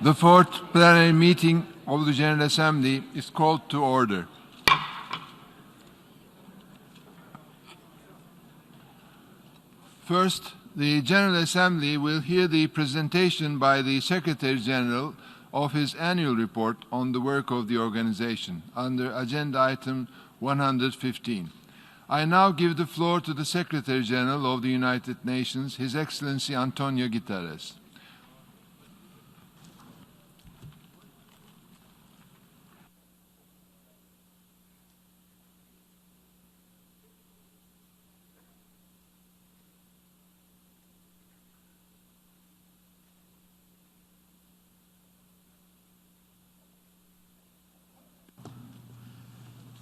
The fourth plenary meeting of the General Assembly is called to order. First, the General Assembly will hear the presentation by the Secretary-General of his annual report on the work of the organization under Agenda Item 115. I now give the floor to the Secretary-General of the United Nations, His Excellency António Guterres.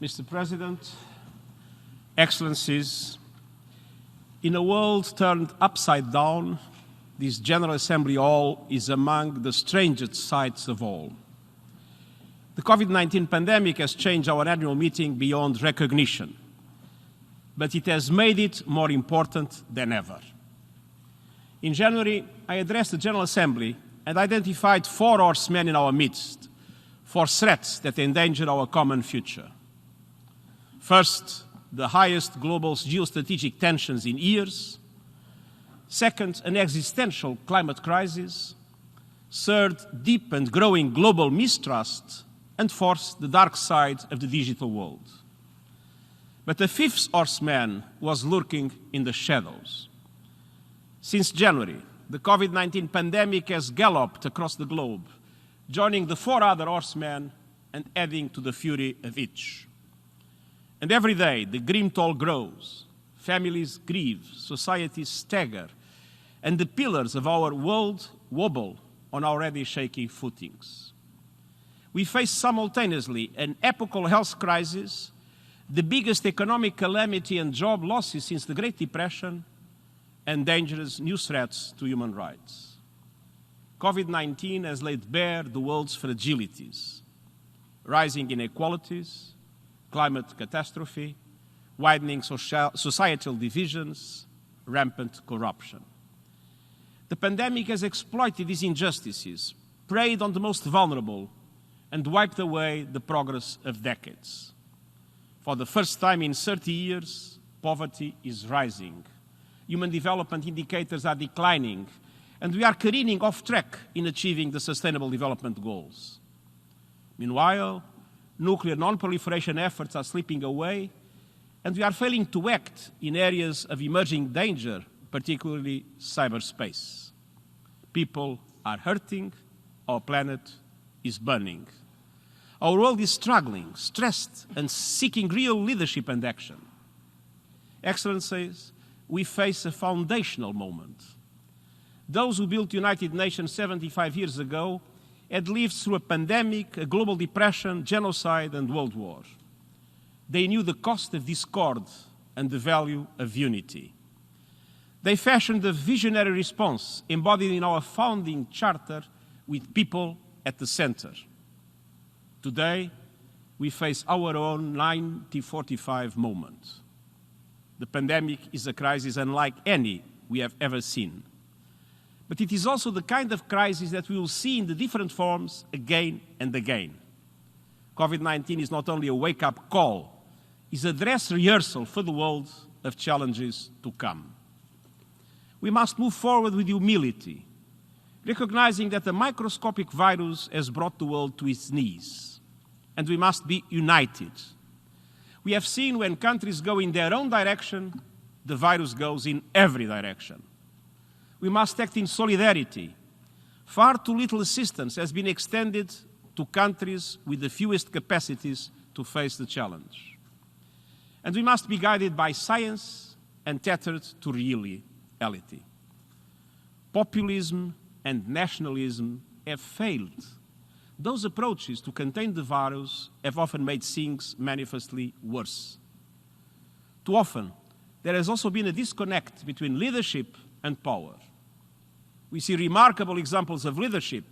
Mr. President, Excellencies, in a world turned upside down, this General Assembly Hall is among the strangest sights of all. The COVID-19 pandemic has changed our annual meeting beyond recognition, but it has made it more important than ever. In January, I addressed the General Assembly and identified 4 horsemen in our midst for threats that endanger our common future. First, the highest global geostrategic tensions in years. Second, an existential climate crisis. Third, deep and growing global mistrust. And fourth, the dark side of the digital world. But a 5th horseman was lurking in the shadows. Since January, the COVID-19 pandemic has galloped across the globe, joining the 4 other horsemen and adding to the fury of each. And every day, the grim toll grows. Families grieve, societies stagger, and the pillars of our world wobble on already shaky footings. We face simultaneously an epochal health crisis, the biggest economic calamity and job losses since the Great Depression, and dangerous new threats to human rights. COVID-19 has laid bare the world's fragilities, rising inequalities, climate catastrophe, widening societal divisions, rampant corruption. The pandemic has exploited these injustices, preyed on the most vulnerable, and wiped away the progress of decades. For the first time in 30 years, poverty is rising. Human development indicators are declining, and we are careening off track in achieving the Sustainable Development Goals. Meanwhile, nuclear non-proliferation efforts are slipping away, and we are failing to act in areas of emerging danger, particularly cyberspace. People are hurting, our planet is burning. Our world is struggling, stressed, and seeking real leadership and action. Excellencies, we face a foundational moment. Those who built the United Nations 75 years ago had lived through a pandemic, a global depression, genocide, and world war. They knew the cost of discord and the value of unity. They fashioned a visionary response embodied in our founding charter with people at the center. Today, we face our own 1945 moment. The pandemic is a crisis unlike any we have ever seen. But it is also the kind of crisis that we will see in the different forms again and again. COVID-19 is not only a wake-up call, it's a dress rehearsal for the world of challenges to come. We must move forward with humility, recognizing that the microscopic virus has brought the world to its knees, and we must be united. We have seen when countries go in their own direction, the virus goes in every direction. We must act in solidarity. Far too little assistance has been extended to countries with the fewest capacities to face the challenge. And we must be guided by science and tethered to reality. Populism and nationalism have failed. Those approaches to contain the virus have often made things manifestly worse. Too often, there has also been a disconnect between leadership and power. We see remarkable examples of leadership,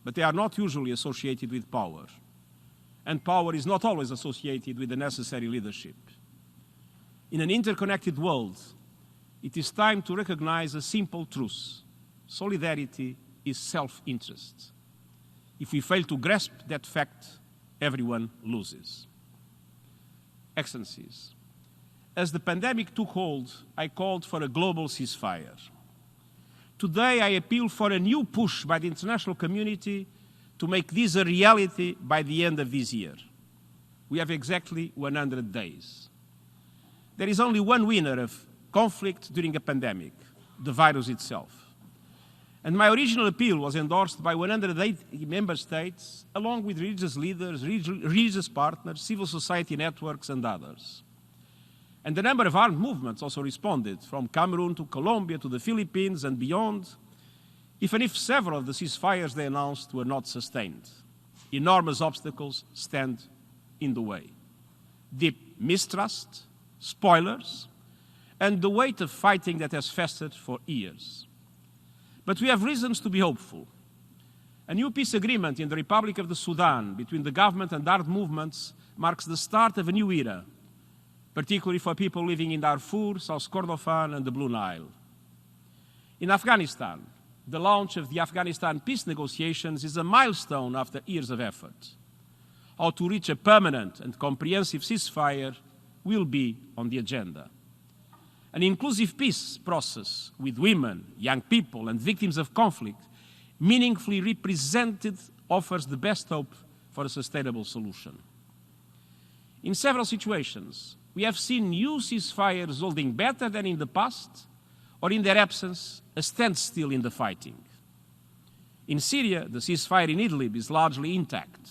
but they are not usually associated with power. And power is not always associated with the necessary leadership. In an interconnected world, it is time to recognize a simple truth. Solidarity is self-interest. If we fail to grasp that fact, everyone loses. Excellencies, as the pandemic took hold, I called for a global ceasefire. Today, I appeal for a new push by the international community to make this a reality by the end of this year. We have exactly 100 days. There is only one winner of conflict during a pandemic, the virus itself. And my original appeal was endorsed by 180 member states, along with religious leaders, religious partners, civil society networks, and others. And a number of armed movements also responded, from Cameroon to Colombia to the Philippines and beyond, even if several of the ceasefires they announced were not sustained. Enormous obstacles stand in the way. Deep mistrust, spoilers, and the weight of fighting that has festered for years. But we have reasons to be hopeful. A new peace agreement in the Republic of the Sudan between the government and armed movements marks the start of a new era, particularly for people living in Darfur, South Kordofan, and the Blue Nile. In Afghanistan, the launch of the Afghanistan peace negotiations is a milestone after years of effort. How to reach a permanent and comprehensive ceasefire will be on the agenda. An inclusive peace process with women, young people, and victims of conflict, meaningfully represented, offers the best hope for a sustainable solution. In several situations, we have seen new ceasefires holding better than in the past, or in their absence, a standstill in the fighting. In Syria, the ceasefire in Idlib is largely intact.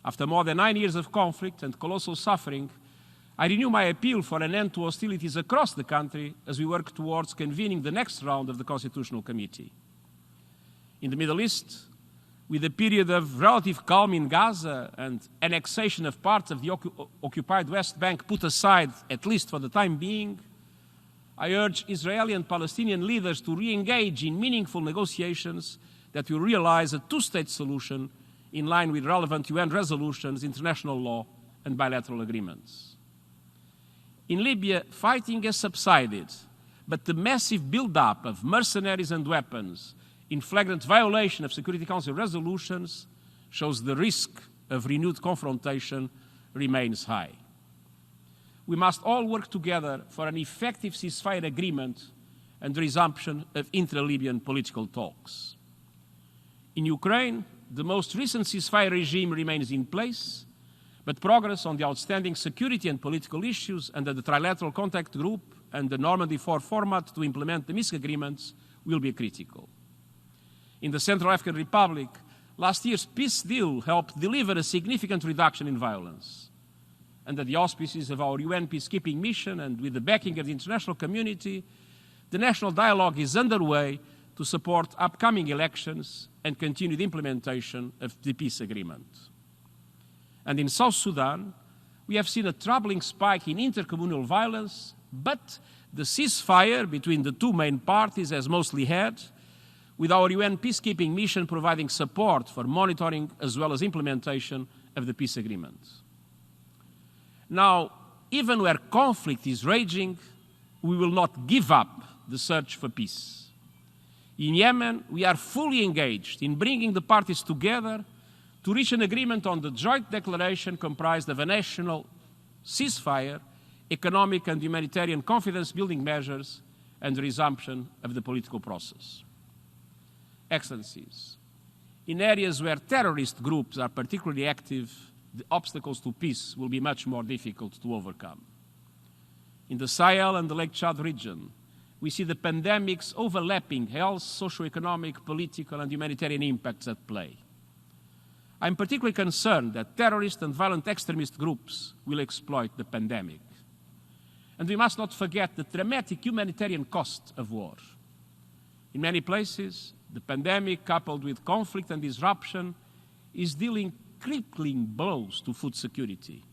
After more than 9 years of conflict and colossal suffering, I renew my appeal for an end to hostilities across the country as we work towards convening the next round of the Constitutional Committee. In the Middle East, with a period of relative calm in Gaza and annexation of parts of the occupied West Bank put aside, at least for the time being, I urge Israeli and Palestinian leaders to re-engage in meaningful negotiations that will realize a two-state solution in line with relevant UN resolutions, international law, and bilateral agreements. In Libya, fighting has subsided, but the massive build-up of mercenaries and weapons in flagrant violation of Security Council resolutions shows the risk of renewed confrontation remains high. We must all work together for an effective ceasefire agreement and the resumption of intra-Libyan political talks. In Ukraine, the most recent ceasefire regime remains in place, but progress on the outstanding security and political issues under the Trilateral Contact Group and the Normandy 4 format to implement the Minsk agreements will be critical. In the Central African Republic, last year's peace deal helped deliver a significant reduction in violence. Under the auspices of our UN peacekeeping mission and with the backing of the international community, the national dialogue is underway to support upcoming elections and continue the implementation of the peace agreement. And in South Sudan, we have seen a troubling spike in intercommunal violence, but the ceasefire between the two main parties has mostly had, with our UN peacekeeping mission providing support for monitoring as well as implementation of the peace agreement. Now, even where conflict is raging, we will not give up the search for peace. In Yemen, we are fully engaged in bringing the parties together to reach an agreement on the joint declaration comprised of a national ceasefire, economic and humanitarian confidence-building measures, and the resumption of the political process. Excellencies, in areas where terrorist groups are particularly active, the obstacles to peace will be much more difficult to overcome. In the Sahel and the Lake Chad region, we see the pandemic's overlapping health, socio-economic, political, and humanitarian impacts at play. I'm particularly concerned that terrorist and violent extremist groups will exploit the pandemic. And we must not forget the dramatic humanitarian cost of war. In many places, the pandemic, coupled with conflict and disruption, is dealing crippling blows to food security.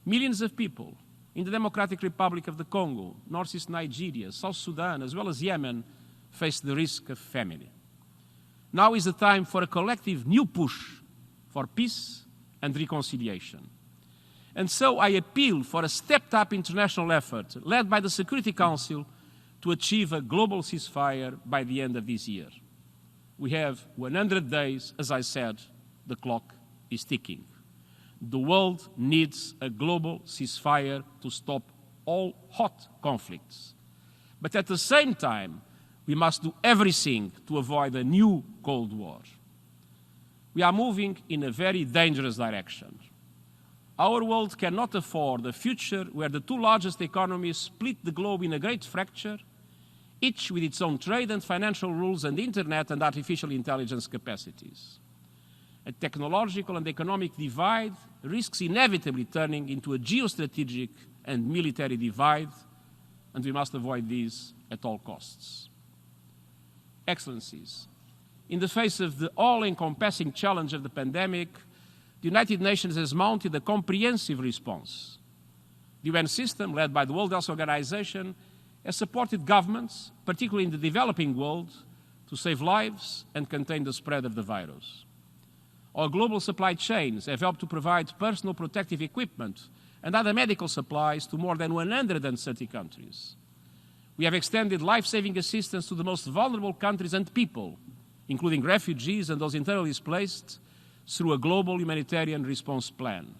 Millions of people in the Democratic Republic of the Congo, Northeast Nigeria, South Sudan, as well as Yemen, face the risk of famine. Now is the time for a collective new push for peace and reconciliation. And so I appeal for a stepped-up international effort led by the Security Council to achieve a global ceasefire by the end of this year. We have 100 days, as I said, the clock is ticking. The world needs a global ceasefire to stop all hot conflicts. But at the same time, we must do everything to avoid a new Cold War. We are moving in a very dangerous direction. Our world cannot afford a future where the two largest economies split the globe in a great fracture, each with its own trade and financial rules and internet and artificial intelligence capacities. A technological and economic divide risks inevitably turning into a geostrategic and military divide, and we must avoid these at all costs. Excellencies, in the face of the all-encompassing challenge of the pandemic, the United Nations has mounted a comprehensive response. The UN system, led by the World Health Organization, has supported governments, particularly in the developing world, to save lives and contain the spread of the virus. Our global supply chains have helped to provide personal protective equipment and other medical supplies to more than 130 countries. We have extended life-saving assistance to the most vulnerable countries and people, including refugees and those internally displaced, through a global humanitarian response plan.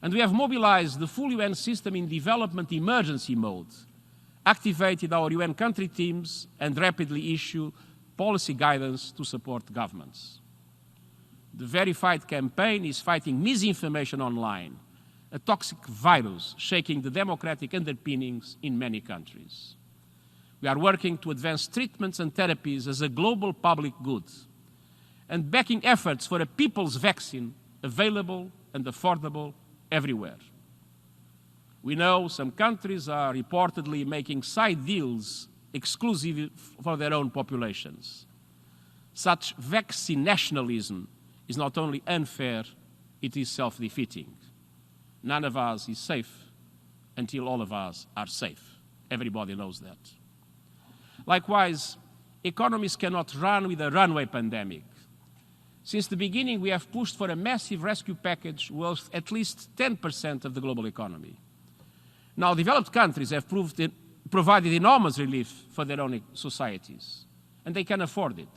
And we have mobilized the full UN system in development emergency mode, activated our UN country teams, and rapidly issued policy guidance to support governments. The Verified campaign is fighting misinformation online, a toxic virus shaking the democratic underpinnings in many countries. We are working to advance treatments and therapies as a global public good and backing efforts for a people's vaccine available and affordable everywhere. We know some countries are reportedly making side deals exclusive for their own populations. Such vaccine nationalism is not only unfair, it is self-defeating. None of us is safe until all of us are safe. Everybody knows that. Likewise, economies cannot run with a runaway pandemic. Since the beginning, we have pushed for a massive rescue package worth at least 10% of the global economy. Now, developed countries have provided enormous relief for their own societies, and they can afford it.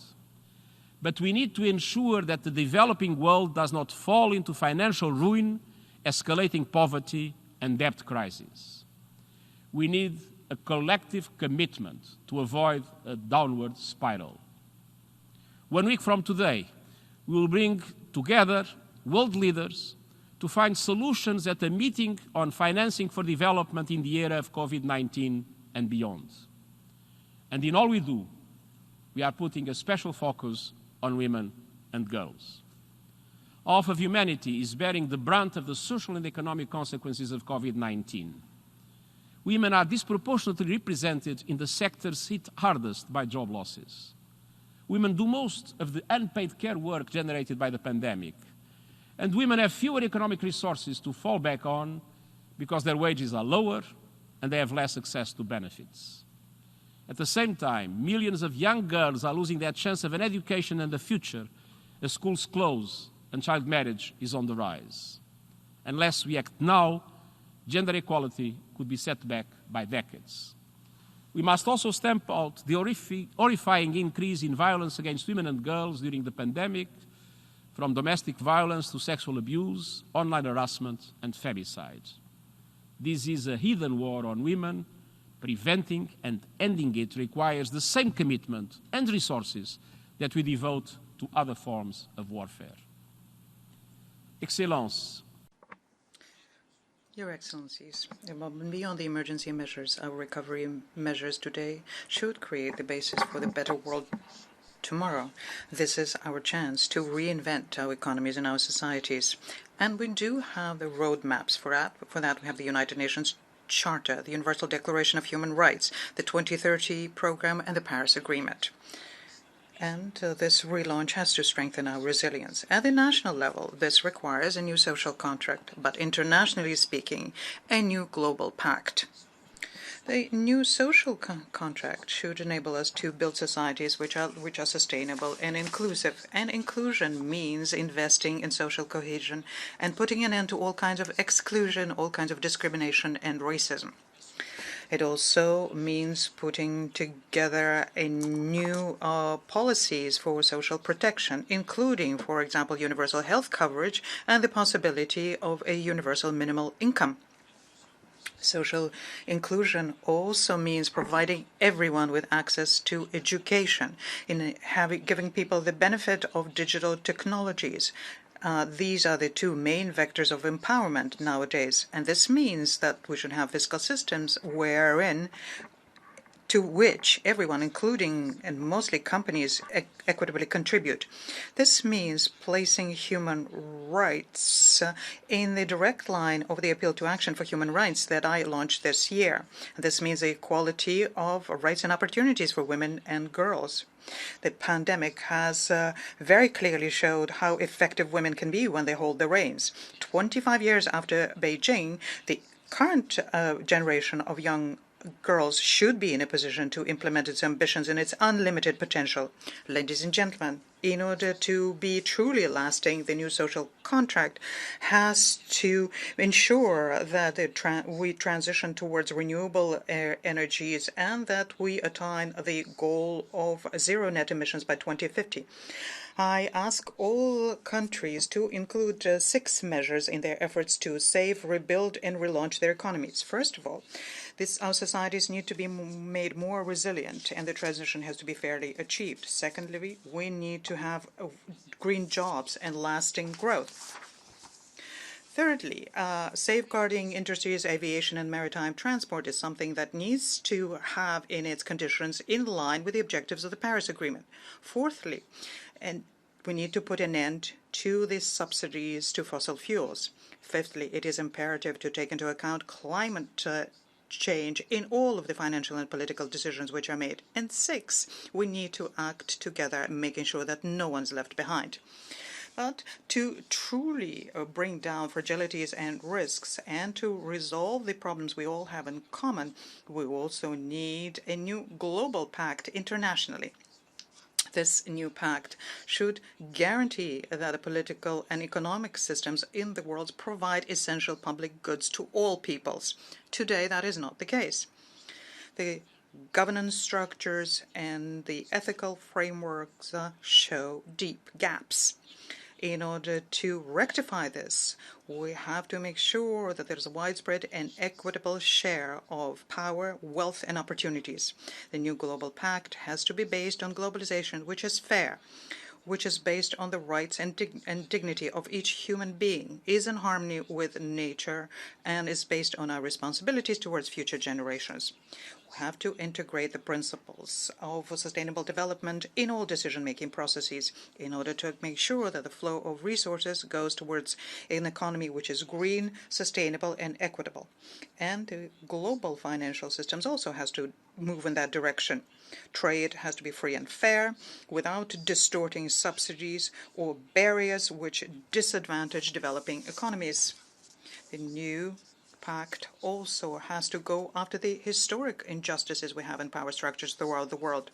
But we need to ensure that the developing world does not fall into financial ruin, escalating poverty, and debt crisis. We need a collective commitment to avoid a downward spiral. 1 week from today, we will bring together world leaders to find solutions at a meeting on financing for development in the era of COVID-19 and beyond. And in all we do, we are putting a special focus on women and girls. Half of humanity is bearing the brunt of the social and economic consequences of COVID-19. Women are disproportionately represented in the sectors hit hardest by job losses. Women do most of the unpaid care work generated by the pandemic. And women have fewer economic resources to fall back on because their wages are lower and they have less access to benefits. At the same time, millions of young girls are losing their chance of an education and a future as schools close and child marriage is on the rise. Unless we act now, gender equality could be set back by decades. We must also stamp out the horrifying increase in violence against women and girls during the pandemic, from domestic violence to sexual abuse, online harassment, and femicide. This is a hidden war on women. Preventing and ending it requires the same commitment and resources that we devote to other forms of warfare. Excellences. Your Excellencies, beyond the emergency measures, our recovery measures today should create the basis for the better world tomorrow. This is our chance to reinvent our economies and our societies. And we do have the roadmaps for that. For that, we have the United Nations Charter, the Universal Declaration of Human Rights, the 2030 Program, and the Paris Agreement. And this relaunch has to strengthen our resilience. At the national level, this requires a new social contract, but internationally speaking, a new global pact. The new social contract should enable us to build societies which are sustainable and inclusive. And inclusion means investing in social cohesion and putting an end to all kinds of exclusion, all kinds of discrimination and racism. It also means putting together a new policies for social protection, including, for example, universal health coverage and the possibility of a universal minimal income. Social inclusion also means providing everyone with access to education, giving people the benefit of digital technologies. These are the two main vectors of empowerment nowadays, and this means that we should have fiscal systems to which everyone, including and mostly companies, equitably contribute. This means placing human rights in the direct line of the appeal to action for human rights that I launched this year. This means the equality of rights and opportunities for women and girls. The pandemic has very clearly showed how effective women can be when they hold the reins. 25 years after Beijing, the current generation of young girls should be in a position to implement its ambitions and its unlimited potential. Ladies and gentlemen, in order to be truly lasting, the new social contract has to ensure that we transition towards renewable energies and that we attain the goal of zero net emissions by 2050. I ask all countries to include 6 measures in their efforts to save, rebuild, and relaunch their economies. First of all, our societies need to be made more resilient, and the transition has to be fairly achieved. Secondly, we need to have green jobs and lasting growth. Thirdly, safeguarding industries, aviation, and maritime transport is something that needs to have in its conditions in line with the objectives of the Paris Agreement. Fourthly, we need to put an end to the subsidies to fossil fuels. Fifthly, it is imperative to take into account climate change in all of the financial and political decisions which are made. And 6, we need to act together, making sure that no one's left behind. But to truly bring down fragilities and risks and to resolve the problems we all have in common, we also need a new global pact internationally. This new pact should guarantee that the political and economic systems in the world provide essential public goods to all peoples. Today, that is not the case. The governance structures and the ethical frameworks show deep gaps. In order to rectify this, we have to make sure that there's a widespread and equitable share of power, wealth, and opportunities. The new global pact has to be based on globalization, which is fair, which is based on the rights and dignity of each human being, is in harmony with nature, and is based on our responsibilities towards future generations. We have to integrate the principles of sustainable development in all decision-making processes in order to make sure that the flow of resources goes towards an economy which is green, sustainable, and equitable. And the global financial systems also has to move in that direction. Trade has to be free and fair, without distorting subsidies or barriers which disadvantage developing economies. The new pact also has to go after the historic injustices we have in power structures throughout the world.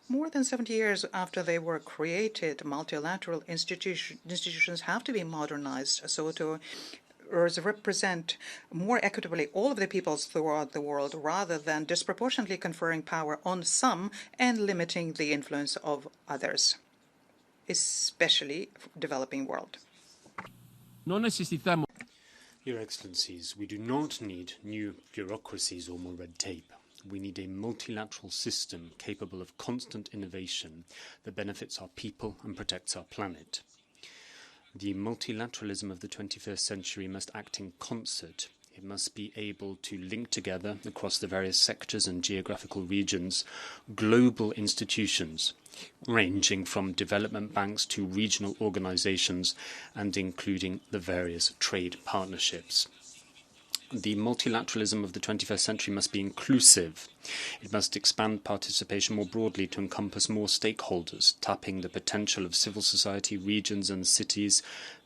More than 70 years after they were created, multilateral institutions have to be modernized so to represent more equitably all of the peoples throughout the world, rather than disproportionately conferring power on some and limiting the influence of others, especially developing world. Non necesitamos. Your Excellencies, we do not need new bureaucracies or more red tape. We need a multilateral system capable of constant innovation that benefits our people and protects our planet. The multilateralism of the 21st century must act in concert. It must be able to link together, across the various sectors and geographical regions, global institutions, ranging from development banks to regional organizations and including the various trade partnerships. The multilateralism of the 21st century must be inclusive. It must expand participation more broadly to encompass more stakeholders, tapping the potential of civil society, regions and cities,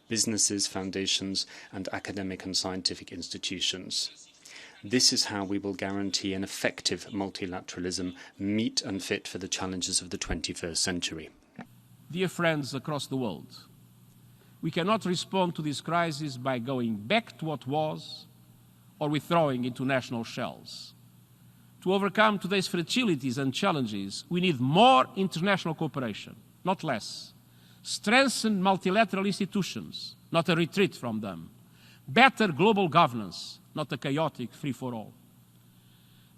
businesses, foundations, and academic and scientific institutions. This is how we will guarantee an effective multilateralism, meet and fit for the challenges of the 21st century. Dear friends across the world, we cannot respond to this crisis by going back to what was or withdrawing into national shells. To overcome today's fragilities and challenges, we need more international cooperation, not less. Strengthen multilateral institutions, not a retreat from them. Better global governance, not a chaotic free-for-all.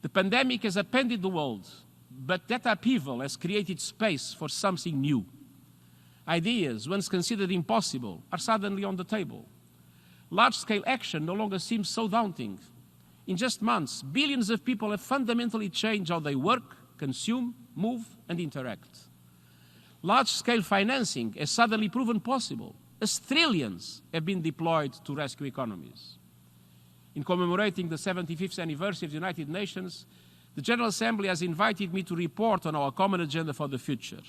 The pandemic has upended the world, but that upheaval has created space for something new. Ideas, once considered impossible, are suddenly on the table. Large-scale action no longer seems so daunting. In just months, billions of people have fundamentally changed how they work, consume, move, and interact. Large-scale financing has suddenly proven possible, as trillions have been deployed to rescue economies. In commemorating the 75th anniversary of the United Nations, the General Assembly has invited me to report on our common agenda for the future.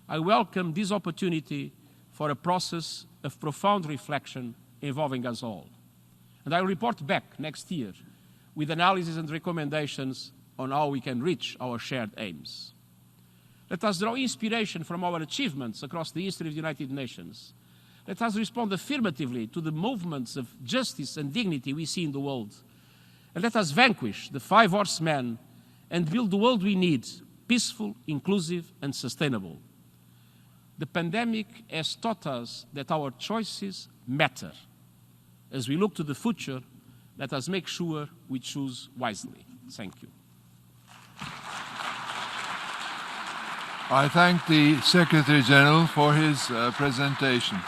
I welcome this opportunity for a process of profound reflection involving us all. And I will report back next year with analysis and recommendations on how we can reach our shared aims. Let us draw inspiration from our achievements across the history of the United Nations. Let us respond affirmatively to the movements of justice and dignity we see in the world. And let us vanquish the 5 horsemen and build the world we need, peaceful, inclusive, and sustainable. The pandemic has taught us that our choices matter. As we look to the future, let us make sure we choose wisely. Thank you. I thank the Secretary-General for his presentation.